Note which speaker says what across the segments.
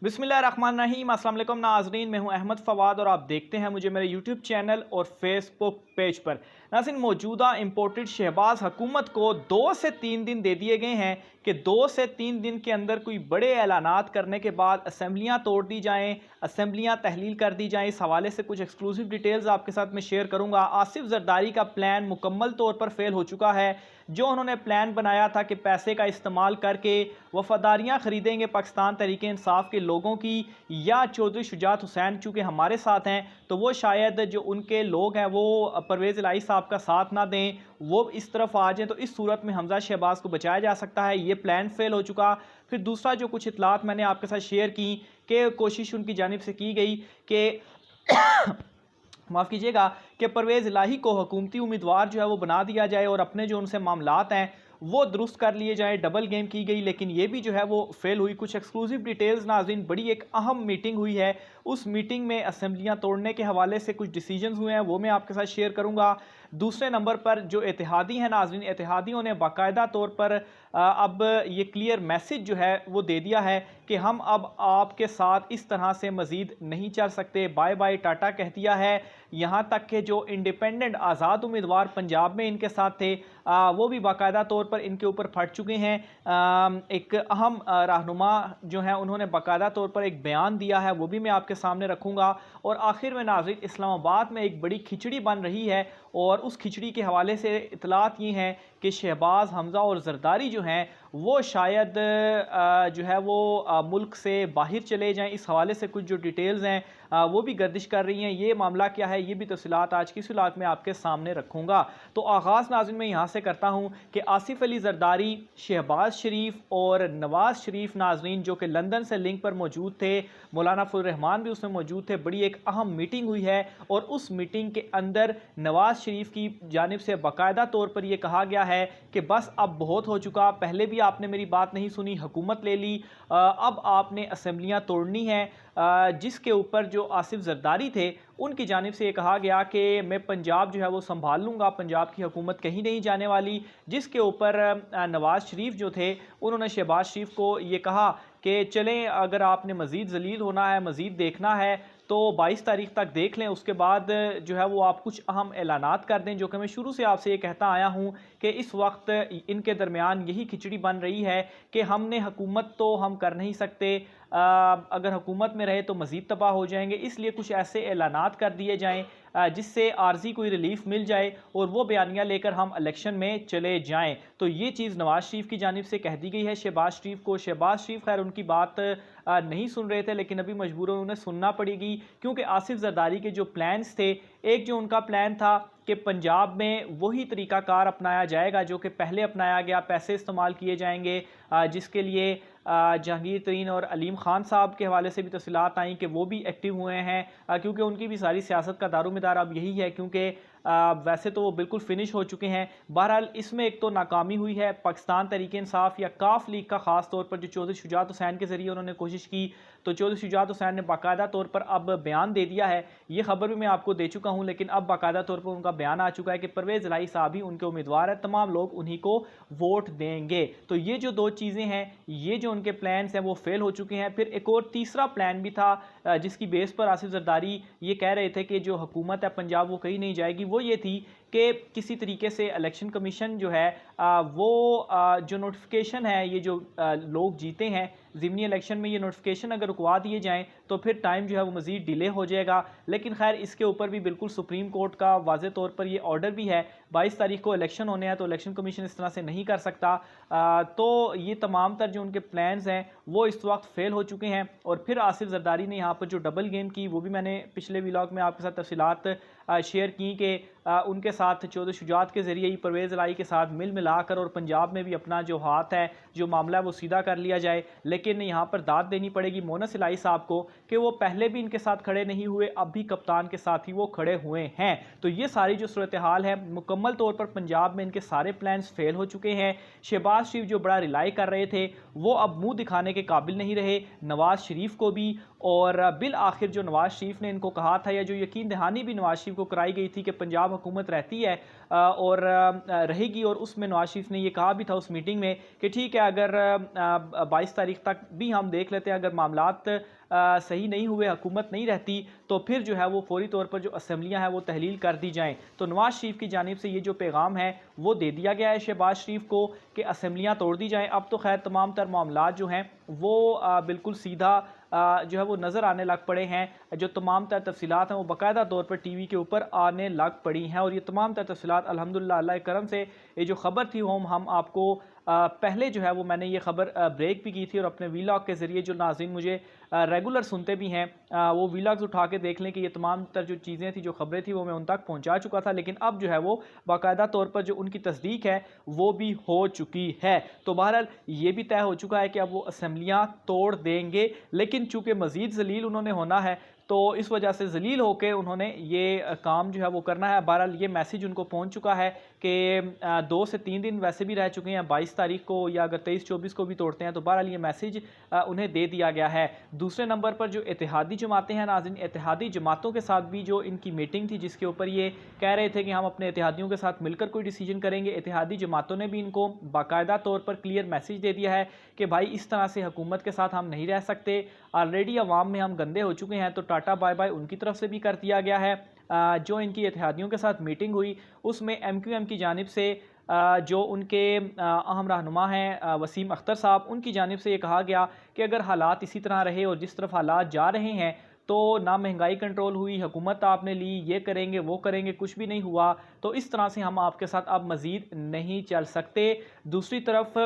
Speaker 1: बिस्मिल्लाहिर्रहमानिर्रहीम। अस्सलाम वालेकुम नाज़रीन, मैं हूं अहमद फ़वाद और आप देखते हैं मुझे मेरे यूट्यूब चैनल और फेसबुक पेज पर। नाज़रीन, मौजूदा इम्पोर्टेड शहबाज हुकूमत को 2 से 3 दिन दे दिए गए हैं कि 2 से 3 दिन के अंदर कोई बड़े ऐलानात करने के बाद असम्बलियाँ तोड़ दी जाएँ, असम्बलियाँ तहलील कर दी जाएँ। इस हवाले से कुछ एक्सक्लूसिव डिटेल्स आपके साथ मैं शेयर करूँगा। आसिफ ज़रदारी का प्लान मुकम्मल तौर पर फेल हो चुका है। जो उन्होंने प्लान बनाया था कि पैसे का इस्तेमाल करके वफ़ादारियाँ ख़रीदेंगे पाकिस्तान तहरीक इंसाफ के लोगों की या चौधरी शुजात हुसैन चूँकि हमारे साथ हैं, तो वो शायद जो उनके लोग हैं वो परवेज़ इलाही साहब का साथ ना दें, वो इस तरफ आ जाएँ, तो इस सूरत में हमज़ा शहबाज को बचाया जा सकता है। ये प्लान फेल हो चुका। फिर दूसरा जो कुछ इतलात मैंने आपके साथ शेयर की कि कोशिश उनकी जानिब से की गई कि माफ़ कीजिएगा कि परवेज़ इलाही को हुकूमती उम्मीदवार जो है वो बना दिया जाए और अपने जो उनसे मामलात हैं वो दुरुस्त कर लिए जाए। डबल गेम की गई, लेकिन ये भी जो है वो फेल हुई। कुछ एक्सक्लूसिव डिटेल्स नाज़रीन, बड़ी एक अहम मीटिंग हुई है। उस मीटिंग में असम्बलियाँ तोड़ने के हवाले से कुछ डिसीजंस हुए हैं, वो मैं आपके साथ शेयर करूँगा। दूसरे नंबर पर जो इत्तेहादी हैं नाज़रीन, इत्तेहादियों ने बाकायदा तौर पर अब ये क्लियर मैसेज जो है वो दे दिया है कि हम अब आपके साथ इस तरह से मज़ीद नहीं चल सकते, बाय बाय टाटा कह दिया है। यहाँ तक कि जो इंडिपेंडेंट आज़ाद उम्मीदवार पंजाब में इनके साथ थे वो भी बाकायदा तौर पर इनके ऊपर फट चुके हैं। एक अहम रहनुमा जो है उन्होंने बाकायदा तौर पर एक बयान दिया है, वो भी मैं आपके सामने रखूँगा। और आखिर में नाज़रीन, इस्लामाबाद में एक बड़ी खिचड़ी बन रही है और उस खिचड़ी के हवाले से इतलात ये हैं कि शहबाज, हमज़ा और जरदारी जो हैं वो शायद जो है वो मुल्क से बाहर चले जाएं। इस हवाले से कुछ जो डिटेल्स हैं वो भी गर्दिश कर रही हैं। ये मामला क्या है, ये भी तफसीलात आज की सुलात में आपके सामने रखूँगा। तो आगाज़ नाज़रीन मैं यहाँ से करता हूँ कि आसिफ अली जरदारी, शहबाज शरीफ और नवाज़ शरीफ नाज़रीन जो कि लंदन से लिंक पर मौजूद थे, मौलाना फजल रहमान भी उसमें मौजूद थे। बड़ी एक अहम मीटिंग हुई है और उस मीटिंग के अंदर नवाज़ शरीफ की जानिब से बाकायदा तौर पर यह कहा गया है कि बस अब बहुत हो चुका, पहले भी आपने मेरी बात नहीं सुनी, हुकूमत ले ली, अब आपने असम्बलियाँ तोड़नी हैं। जिसके ऊपर जो आसिफ जरदारी थे उनकी जानिब से ये कहा गया कि मैं पंजाब जो है वो संभाल लूँगा, पंजाब की हुकूमत कहीं नहीं जाने वाली। जिसके ऊपर नवाज़ शरीफ जो थे उन्होंने शहबाज शरीफ को ये कहा कि चलें, अगर आपने मज़ीद जलील होना है, मज़ीद देखना है तो 22 तारीख तक देख लें, उसके बाद जो है वो आप कुछ अहम ऐलानात कर दें। जो कि मैं शुरू से आपसे ये कहता आया हूँ कि इस वक्त इनके दरमियान यही खिचड़ी बन रही है कि हमने हुकूमत तो हम कर नहीं सकते, अगर हुकूमत में रहे तो मज़ीद तबाह हो जाएंगे, इसलिए कुछ ऐसे ऐलानात कर दिए जाएँ जिससे आर्जी कोई रिलीफ मिल जाए और वो बयानिया लेकर हम इलेक्शन में चले जाएं। तो ये चीज़ नवाज़ शरीफ की जानिब से कह दी गई है शहबाज शरीफ को। शहबाज शरीफ खैर उनकी बात नहीं सुन रहे थे, लेकिन अभी मजबूरन उन्हें सुनना पड़ेगी क्योंकि आसिफ जरदारी के जो प्लान्स थे, एक जो उनका प्लान था कि पंजाब में वही तरीक़ाकार अपनाया जाएगा जो कि पहले अपनाया गया, पैसे इस्तेमाल किए जाएंगे, जिसके लिए जहांगीर तरीन और अलीम खान साहब के हवाले से भी तफसीलात आई कि वो भी एक्टिव हुए हैं, क्योंकि उनकी भी सारी सियासत का दारोमदार अब यही है, क्योंकि वैसे तो वो बिल्कुल फिनिश हो चुके हैं। बहरहाल इसमें एक तो नाकामी हुई है पाकिस्तान तहरीक इंसाफ या काफ लीग का ख़ास तौर पर जो चौधरी शुजात हुसैन के ज़रिए उन्होंने कोशिश की, तो चौधरी शुजात हुसैन ने बाकायदा तौर पर अब बयान दे दिया है। ये खबर भी मैं आपको दे चुका हूँ, लेकिन अब बाकायदा तौर पर उनका बयान आ चुका है कि परवेज़ इलाही साहब ही उनके उम्मीदवार हैं, तमाम लोग उन्हीं को वोट देंगे। तो ये जो दो चीज़ें हैं, ये जो उनके प्लान्स हैं वो फेल हो चुके हैं। फिर एक और तीसरा प्लान भी था जिसकी बेस पर आसिफ जरदारी ये कह रहे थे कि जो हुकूमत है पंजाब वो कहीं नहीं जाएगी, वो ये थी कि किसी तरीके से इलेक्शन कमीशन जो है वो जो नोटिफिकेशन है, ये जो लोग जीते हैं ज़िमनी इलेक्शन में, ये नोटिफिकेशन अगर रुकवा दिए जाएं तो फिर टाइम जो है वो मज़ीद डिले हो जाएगा। लेकिन खैर इसके ऊपर भी बिल्कुल सुप्रीम कोर्ट का वाज़े तौर पर ये ऑर्डर भी है, 22 तारीख को इलेक्शन होने हैं, तो इलेक्शन कमीशन इस तरह से नहीं कर सकता। तो ये तमाम तर जो उनके प्लान्स हैं वो इस वक्त फेल हो चुके हैं। और फिर आसिफ जरदारी ने यहाँ पर जो डबल गेम की, वो भी मैंने पिछले व्लॉग में आपके साथ तफसीलात शेयर की कि उनके साथ चौधरी शुजात के ज़रिए ही परवेज़ इलाही के साथ मिल मिलाकर और पंजाब में भी अपना जो हाथ है, जो मामला है वो सीधा कर लिया जाए। लेकिन यहाँ पर दाद देनी पड़ेगी मोनस इलाही साहब को कि वो पहले भी इनके साथ खड़े नहीं हुए, अब भी कप्तान के साथ ही वो खड़े हुए हैं। तो ये सारी जो सूरत हाल है, मुकम्मल तौर पर पंजाब में इनके सारे प्लान्स फेल हो चुके हैं। शहबाज शरीफ जो बड़ा रिलाई कर रहे थे वो अब मुँह दिखाने के काबिल नहीं रहे, नवाज़ शरीफ को भी। और बिल आखिर जो नवाज़ शरीफ ने इनको कहा था, या जो यकीन दहानी भी नवाज़ शरीफ को कराई गई थी कि पंजाब हुकूमत रहती है और रहेगी। और उसमें नवाज शरीफ ने ये कहा भी था उस मीटिंग में कि ठीक है, अगर 22 तारीख तक भी हम देख लेते हैं, अगर मामलात सही नहीं हुए, हुकूमत नहीं रहती, तो फिर जो है वो फौरी तौर पर जो असम्बलियाँ हैं वो तहलील कर दी जाएँ। तो नवाज शरीफ की जानिब से ये जो पैगाम है वो दे दिया गया है शहबाज शरीफ को कि असम्बलियाँ तोड़ दी जाएँ। अब तो खैर तमाम तर मामलात जो हैं वो बिल्कुल सीधा जो है वो नज़र आने लग पड़े हैं। जो तमाम तर तफसीलात हैं वो बाकायदा तौर पर टीवी के ऊपर आने लग पड़ी हैं और ये तमाम तर तफसीलात अल्हम्दुलिल्लाह अल्लाह के करम से ये जो ख़बर थी वो हम आपको पहले जो है वो मैंने ये ख़बर ब्रेक भी की थी और अपने वीलॉग के ज़रिए जो नाज़रीन मुझे रेगुलर सुनते भी हैं वो वीलॉग्स उठा के देख लें कि ये तमाम तर जो चीज़ें थी, जो ख़बरें थी, वो मैं उन तक पहुंचा चुका था। लेकिन अब जो है वो बाकायदा तौर पर जो उनकी तस्दीक है वो भी हो चुकी है। तो बहरहाल ये भी तय हो चुका है कि अब वो असम्बलियाँ तोड़ देंगे, लेकिन चूँकि मज़ीद ज़लील उन्होंने होना है तो इस वजह से ज़लील होकर उन्होंने ये काम जो है वो करना है। बहरहाल ये मैसेज उनको पहुंच चुका है कि 2 से 3 दिन वैसे भी रह चुके हैं, 22 तारीख को या अगर 23-24 को भी तोड़ते हैं तो बहरहाल ये मैसेज उन्हें दे दिया गया है। दूसरे नंबर पर जो इत्तेहादी जमातें हैं नाज़रीन, इत्तेहादी जमातों के साथ भी जो इनकी मीटिंग थी जिसके ऊपर ये कह रहे थे कि हम अपने इत्तेहादियों के साथ मिलकर कोई डिसीजन करेंगे, इत्तेहादी जमातों ने भी इनको बाकायदा तौर पर क्लियर मैसेज दे दिया है कि भाई इस तरह से हुकूमत के साथ हम नहीं रह सकते, ऑलरेडी अवाम में हम गंदे हो चुके हैं। तो टाटा बाय बाय उनकी तरफ से भी कर दिया गया है। जो इनकी इत्तेहादियों के साथ मीटिंग हुई उसमें MQM की जानिब से जो उनके अहम रहनुमा हैं वसीम अख्तर साहब, उनकी जानिब से ये कहा गया कि अगर हालात इसी तरह रहे और जिस तरफ हालात जा रहे हैं तो ना महंगाई कंट्रोल हुई, हुकूमत आपने ली, ये करेंगे वो करेंगे, कुछ भी नहीं हुआ, तो इस तरह से हम आपके साथ अब मज़ीद नहीं चल सकते। दूसरी तरफ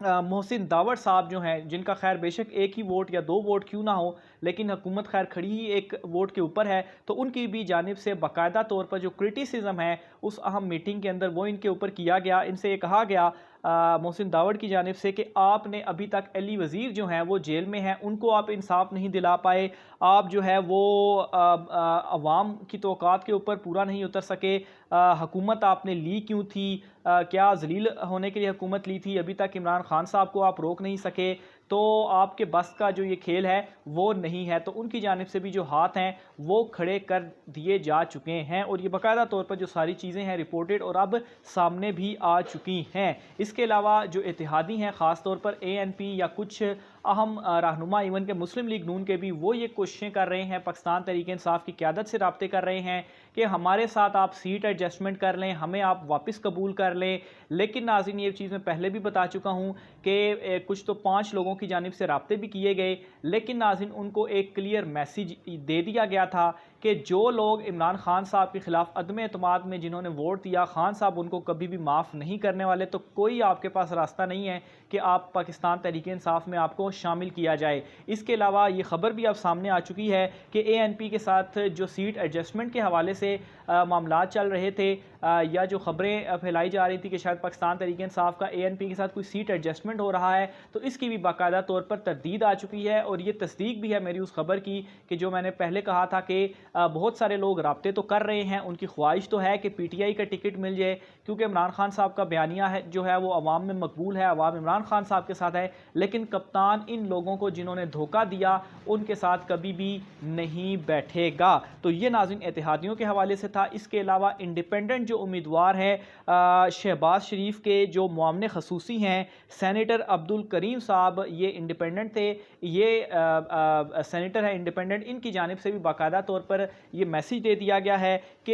Speaker 1: मोहसिन दावड़ साहब जो हैं, जिनका खैर बेशक एक ही वोट या 2 वोट क्यों ना हो, लेकिन हुकूमत खैर खड़ी ही एक वोट के ऊपर है, तो उनकी भी जानिब से बाकायदा तौर पर जो क्रिटिसिज्म है उस अहम मीटिंग के अंदर वो इनके ऊपर किया गया। इनसे ये कहा गया मोहसिन दावड़ की जानिब से कि आपने अभी तक अली वज़ीर जो हैं वो जेल में हैं, उनको आप इंसाफ नहीं दिला पाए, आप जो है वो अवाम की तवक्कात के ऊपर पूरा नहीं उतर सके, हुकूमत आपने ली क्यों थी, क्या ज़लील होने के लिए हुकूमत ली थी, अभी तक इमरान खान साहब को आप रोक नहीं सके, तो आपके बस का जो ये खेल है वो नहीं है। तो उनकी जानिब से भी जो हाथ हैं वो खड़े कर दिए जा चुके हैं और ये बाकायदा तौर पर जो सारी चीज़ें हैं रिपोर्टेड और अब सामने भी आ चुकी हैं। इसके अलावा जो इत्तेहादी हैं, ख़ास तौर पर ANP या कुछ अहम रहनुमा इवन के मुस्लिम लीग नून के भी, वो ये कोशिशें कर रहे हैं, पाकिस्तान तहरीक इंसाफ की क़यादत से राब्ते कर रहे हैं कि हमारे साथ आप सीट एडजस्टमेंट कर लें, हमें आप वापस कबूल कर लें। लेकिन नाज़रीन ये चीज़ मैं पहले भी बता चुका हूँ कि कुछ तो 5 लोगों की जानिब से राब्ते भी किए गए, लेकिन नाज़रीन उनको एक क्लियर मैसेज दे दिया गया था कि जो लोग इमरान खान साहब के ख़िलाफ़ अदम एतमाद में जिन्होंने वोट दिया, खान साहब उनको कभी भी माफ़ नहीं करने वाले। तो कोई आपके पास रास्ता नहीं है कि आप पाकिस्तान तहरीक इंसाफ में आपको शामिल किया जाए। इसके अलावा ये ख़बर भी अब सामने आ चुकी है कि ANP के साथ जो सीट एडजस्टमेंट के हवाले से मामलात चल रहे थे या जो ख़बरें फैलाई जा रही थी कि शायद पाकिस्तान तहरीक इंसाफ का ANP के साथ कोई सीट एडजस्टमेंट हो रहा है, तो इसकी भी बाकायदा तौर पर तरदीद आ चुकी है और ये तस्दीक भी है मेरी उस खबर की कि जो मैंने पहले कहा था कि बहुत सारे लोग राब्ते तो कर रहे हैं, उनकी ख्वाहिश तो है कि PTI का टिकट मिल जाए, क्योंकि इमरान खान साहब का बयानिया है जो है वो अवाम में मकबूल है, अवाम इमरान खान साहब के साथ है। लेकिन कप्तान इन लोगों को जिन्होंने धोखा दिया उनके साथ कभी भी नहीं बैठेगा। तो ये नाज़रीन इत्तेहादियों के हवाले से था। इसके अलावा इंडिपेंडेंट जो उम्मीदवार है शहबाज शरीफ के जो मुआमने खसूसी हैं सेनेटर अब्दुल करीम साहब, ये इंडिपेंडेंट थे, ये सेनेटर है इंडिपेंडेंट, इनकी जानिब से भी बाकायदा तौर पर ये मैसेज दे दिया गया है कि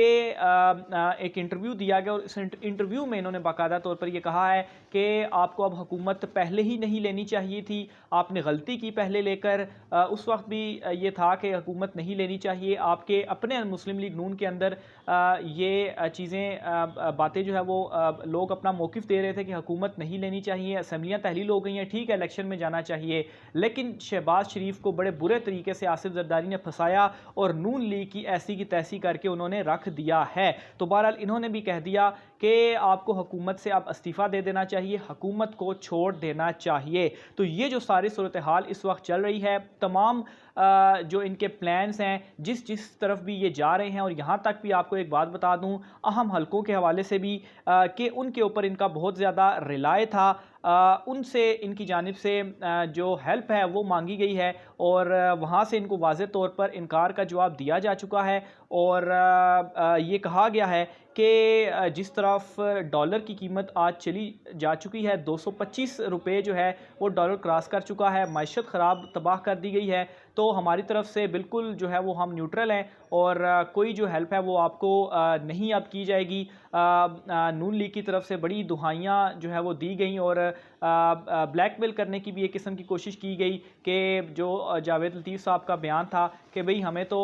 Speaker 1: एक इंटरव्यू दिया गया और इस इंटरव्यू में इन्होंने बाकायदा तौर पर यह कहा है कि आपको अब हुकूमत पहले ही नहीं लेनी चाहिए थी, आपने गलती की पहले लेकर, उस वक्त भी ये था कि हुकूमत नहीं लेनी चाहिए। आपके अपने मुस्लिम लीग नून के अंदर ये चीज़ें बातें जो है वो लोग अपना मौक़िफ़ दे रहे थे कि हुकूमत नहीं लेनी चाहिए, असम्बलियाँ तहलील हो गई हैं, ठीक है इलेक्शन में जाना चाहिए, लेकिन शहबाज शरीफ को बड़े बुरे तरीके से आसिफ जरदारी ने फंसाया और नून लीग की ऐसी की तैसी करके उन्होंने रख दिया है। तो बहरहाल इन्होंने भी कह दिया कि आपको हुकूमत से अब इस्तीफ़ा दे देना चाहिए, हुकूमत को छोड़ देना चाहिए। तो ये जो सारी सूरत हाल इस वक्त चल रही है, तमाम जो इनके प्लान्स हैं जिस जिस तरफ भी ये जा रहे हैं, और यहाँ तक भी आपको एक बात बता दूँ अहम हलकों के हवाले से भी कि उनके ऊपर इनका बहुत ज़्यादा रिलाय था उनसे इनकी जानिब से जो हेल्प है वो मांगी गई है और वहाँ से इनको वाज़ेह तौर पर इनकार का जवाब दिया जा चुका है। और ये कहा गया है कि जिस तरफ डॉलर की कीमत आज चली जा चुकी है, 225 रुपये जो है वो डॉलर क्रॉस कर चुका है, मईशत ख़राब तबाह कर दी गई है, तो हमारी तरफ से बिल्कुल जो है वो हम न्यूट्रल हैं और कोई जो हेल्प है वो आपको नहीं अब की जाएगी। नून लीग की तरफ से बड़ी दुहाइयाँ जो है वो दी गई और ब्लैकमेल करने की भी एक किस्म की कोशिश की गई कि जो जावेद लतीफ़ साहब का बयान था कि भाई हमें तो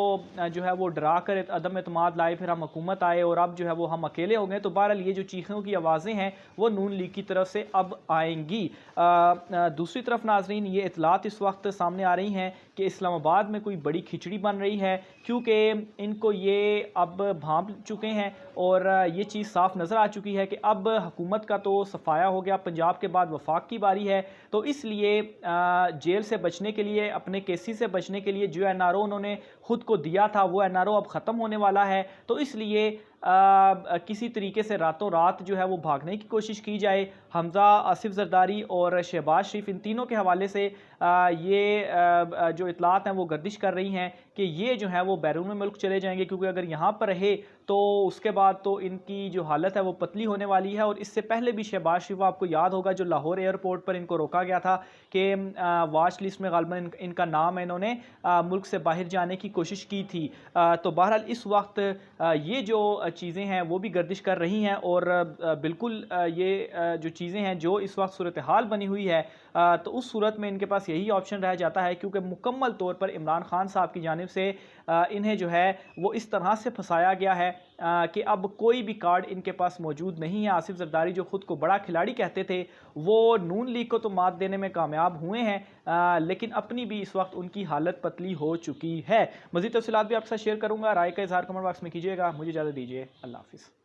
Speaker 1: जो है वो डरा कर अदम एतमाद लाए, फिर हम हुकूमत आए और अब जो है वो हम अकेले हो गए। तो बहरहाल ये जो चीखों की आवाज़ें हैं वो नून लीग की तरफ से अब आएंगी। दूसरी तरफ नाजरीन, ये इतलात इस वक्त सामने आ रही हैं कि इस्लामाबाद में कोई बड़ी खिचड़ी बन रही है, क्योंकि इनको ये अब भांप चुके हैं और ये चीज़ साफ नज़र आ चुकी है कि अब हुकूमत का तो सफाया हो गया, पंजाब के बाद वफाक की बारी है। तो इसलिए जेल से बचने के लिए, अपने केसी से बचने के लिए जो एनआरओ उन्होंने खुद को दिया था वो एनआरओ अब ख़त्म होने वाला है। तो इसलिए किसी तरीके से रातों रात जो है वो भागने की कोशिश की जाए। हमज़ा, आसिफ जरदारी और शहबाज शरीफ, इन तीनों के हवाले से ये जो इतलात हैं वो गर्दिश कर रही हैं कि ये जो है वो बैरून मुल्क चले जाएंगे, क्योंकि अगर यहाँ पर रहे तो उसके बाद तो इनकी जो हालत है वो पतली होने वाली है। और इससे पहले भी शहबाज शरीफ, आपको याद होगा, जो लाहौर एयरपोर्ट पर इनको रोका गया था कि वाच लिस्ट में गालिबन इनका नाम है, इन्होंने मुल्क से बाहर जाने की कोशिश की थी। तो बहरहाल इस वक्त ये जो चीज़ें हैं वो भी गर्दिश कर रही हैं और बिल्कुल ये जो चीज़ें हैं जो इस वक्त सूरत हाल बनी हुई है, तो उस सूरत में इनके पास यही ऑप्शन रह जाता है, क्योंकि मुकम्मल तौर पर इमरान खान साहब की जानिब से इन्हें जो है वो इस तरह से फंसाया गया है कि अब कोई भी कार्ड इनके पास मौजूद नहीं है। आसिफ जरदारी जो खुद को बड़ा खिलाड़ी कहते थे, वो नून लीग को तो मात देने में कामयाब हुए हैं, लेकिन अपनी भी इस वक्त उनकी हालत पतली हो चुकी है। मज़ीद तफ़सीलात भी आपके साथ शेयर करूँगा, राय का इज़हार कमेंट बॉक्स में कीजिएगा। मुझे इजाज़त दीजिए, अल्लाह हाफ़िज़।